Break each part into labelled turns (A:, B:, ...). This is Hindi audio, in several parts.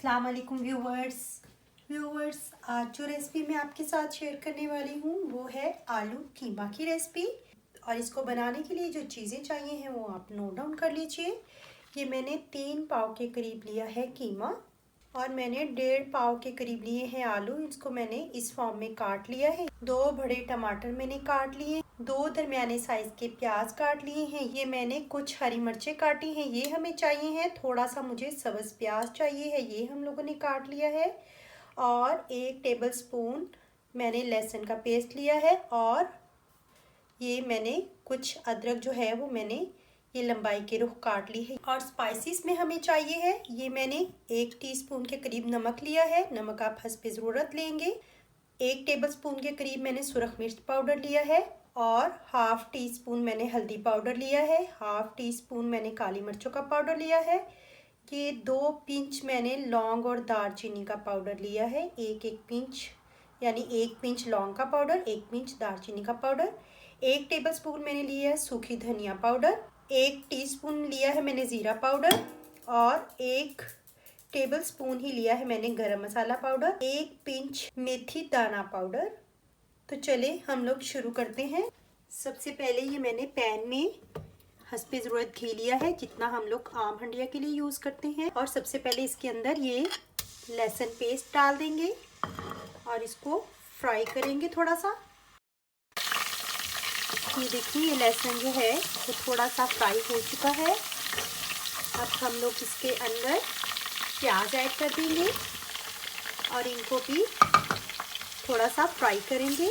A: अस्सलाम वालेकुम व्यूवर्स आज जो रेसिपी मैं आपके साथ शेयर करने वाली हूँ वो है आलू कीमा की रेसिपी। और इसको बनाने के लिए जो चीज़ें चाहिए हैं वो आप नोट डाउन कर लीजिए। ये मैंने 3 पाव के करीब लिया है कीमा और मैंने 1.5 पाव के करीब लिए हैं आलू। इसको मैंने इस फॉर्म में काट लिया है। 2 बड़े टमाटर मैंने काट लिए, 2 दरमियाने साइज के प्याज काट लिए हैं। ये मैंने कुछ हरी मिर्चें काटी हैं, ये हमें चाहिए है। थोड़ा सा मुझे सब्ज़ प्याज चाहिए है, ये हम लोगों ने काट लिया है। और 1 टेबल स्पून मैंने लहसुन का पेस्ट लिया है। और ये मैंने कुछ अदरक जो है वो मैंने ये लंबाई के रुख काट ली है। और स्पाइसेस में हमें चाहिए है, ये मैंने 1 टीस्पून के करीब नमक लिया है। नमक आप हस्ब ज़रूरत लेंगे। 1 टेबल स्पून के करीब मैंने सुरख मिर्च पाउडर लिया है। और हाफ टी स्पून मैंने हल्दी पाउडर लिया है। हाफ टी स्पून मैंने काली मिर्चों का पाउडर लिया है। ये 2 पिंच मैंने लौंग और दालचीनी का पाउडर लिया है। एक पिंच यानी 1 पिंच लौंग का पाउडर, 1 पिंच दालचीनी का पाउडर। 1 टेबल स्पून मैंने लिया है सूखी धनिया पाउडर। 1 टीस्पून लिया है मैंने ज़ीरा पाउडर। और 1 टेबल स्पून ही लिया है मैंने गरम मसाला पाउडर। 1 पिंच मेथी दाना पाउडर। तो चले हम लोग शुरू करते हैं। सबसे पहले ये मैंने पैन में हस्बे ज़रूरत घी लिया है, जितना हम लोग आम हंडिया के लिए यूज़ करते हैं। और सबसे पहले इसके अंदर ये लहसुन पेस्ट डाल देंगे और इसको फ्राई करेंगे थोड़ा सा। ये देखिए ये लहसुन जो है वो थोड़ा सा फ्राई हो चुका है। अब हम लोग इसके अंदर प्याज ऐड कर देंगे और इनको भी थोड़ा सा फ्राई करेंगे।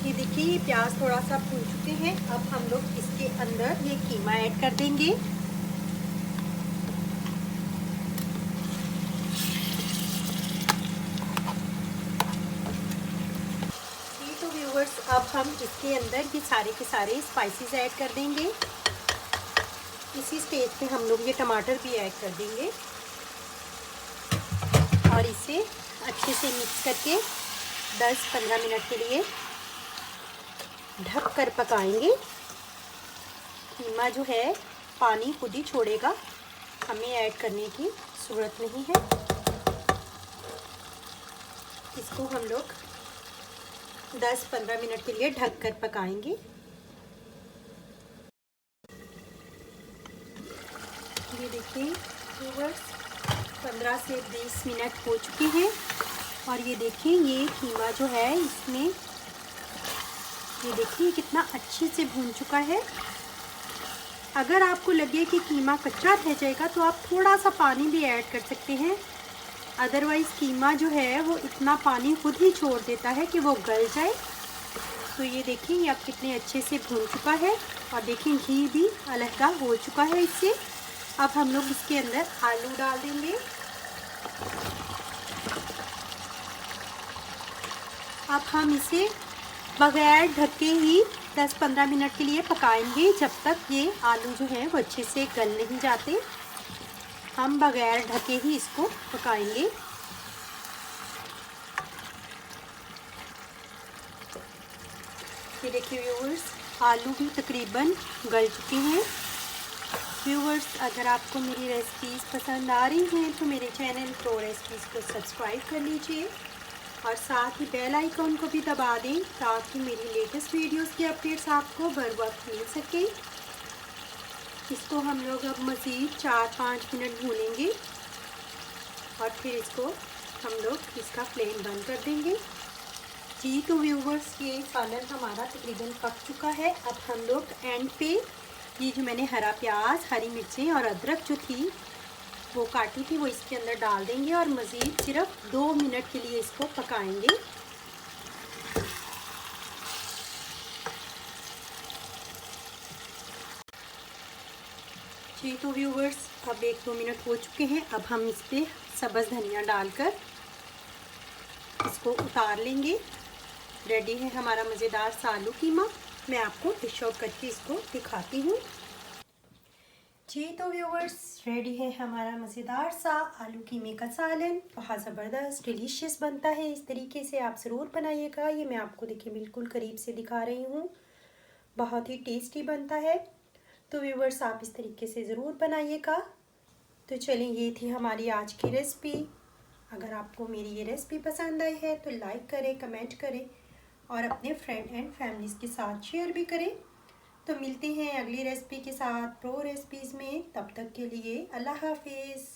A: ये देखिए ये प्याज थोड़ा सा भून चुके हैं। अब हम लोग इसके अंदर ये कीमा ऐड कर देंगे। तो व्यूअर्स अब हम इसके अंदर ये सारे के सारे स्पाइसेस ऐड कर देंगे। इसी स्टेज पे हम लोग ये टमाटर भी ऐड कर देंगे और इसे अच्छे से मिक्स करके 10-15 मिनट के लिए ढक कर पकाएंगे। कीमा जो है पानी खुद ही छोड़ेगा, हमें ऐड करने की ज़रूरत नहीं है। इसको हम लोग 10-15 मिनट के लिए ढक कर पकाएंगे। ये देखिए व्यूअर्स 15 से 20 मिनट हो चुके हैं और ये देखिए ये कीमा जो है इसमें ये देखिए कितना अच्छे से भून चुका है। अगर आपको लगे कि कीमा कच्चा रह जाएगा तो आप थोड़ा सा पानी भी ऐड कर सकते हैं। अदरवाइज़ कीमा जो है वो इतना पानी खुद ही छोड़ देता है कि वो गल जाए। तो ये देखिए ये अब कितने अच्छे से भून चुका है और देखिए घी भी अलहदा हो चुका है इससे। अब हम लोग इसके अंदर आलू डाल देंगे। अब हम इसे बगैर ढके ही 10-15 मिनट के लिए पकाएंगे, जब तक ये आलू जो है वो अच्छे से गल नहीं जाते। हम बगैर ढके ही इसको पकाएंगे। ये देखिए व्यूअर्स आलू भी तकरीबन गल चुके हैं। व्यूअर्स अगर आपको मेरी रेसिपीज़ पसंद आ रही हैं तो मेरे चैनल प्रो रेसिपीज़ को सब्सक्राइब कर लीजिए और साथ ही बेल आइकन को भी दबा दें ताकि मेरी लेटेस्ट वीडियोस की अपडेट्स आपको बर वक्त मिल सके। इसको हम लोग अब मज़ीद 4-5 मिनट भूनेंगे और फिर इसको हम लोग इसका फ्लेम बंद कर देंगे। जी तो व्यूवर्स ये सालन हमारा तकरीबन पक चुका है। अब हम लोग एंड पे ये जो मैंने हरा प्याज, हरी मिर्चें और अदरक जो थी वो काटी थी वो इसके अंदर डाल देंगे और मज़ीद सिर्फ 2 मिनट के लिए इसको पकाएंगे। जी तो व्यूवर्स अब 1-2 मिनट हो चुके हैं। अब हम इस पर सब्ज़ धनिया डालकर इसको उतार लेंगे। रेडी है हमारा मज़ेदार सा आलू कीमा। मैं आपको डिश आउट करके इसको दिखाती हूँ। जी तो व्यूवर्स रेडी है हमारा मज़ेदार सा आलू कीमे का सालन। बहुत ज़बरदस्त डिलीशियस बनता है। इस तरीके से आप ज़रूर बनाइएगा। ये मैं आपको देखिए बिल्कुल करीब से दिखा रही हूँ, बहुत ही टेस्टी बनता है। तो व्यूवर्स आप इस तरीके से ज़रूर बनाइएगा। तो चलिए ये थी हमारी आज की रेसिपी। अगर आपको मेरी ये रेसिपी पसंद आई है तो लाइक करें, कमेंट करें और अपने फ्रेंड एंड फैमिलीज़ के साथ शेयर भी करें। तो मिलते हैं अगली रेसिपी के साथ प्रो रेसिपीज़ में। तब तक के लिए अल्लाह हाफिज़।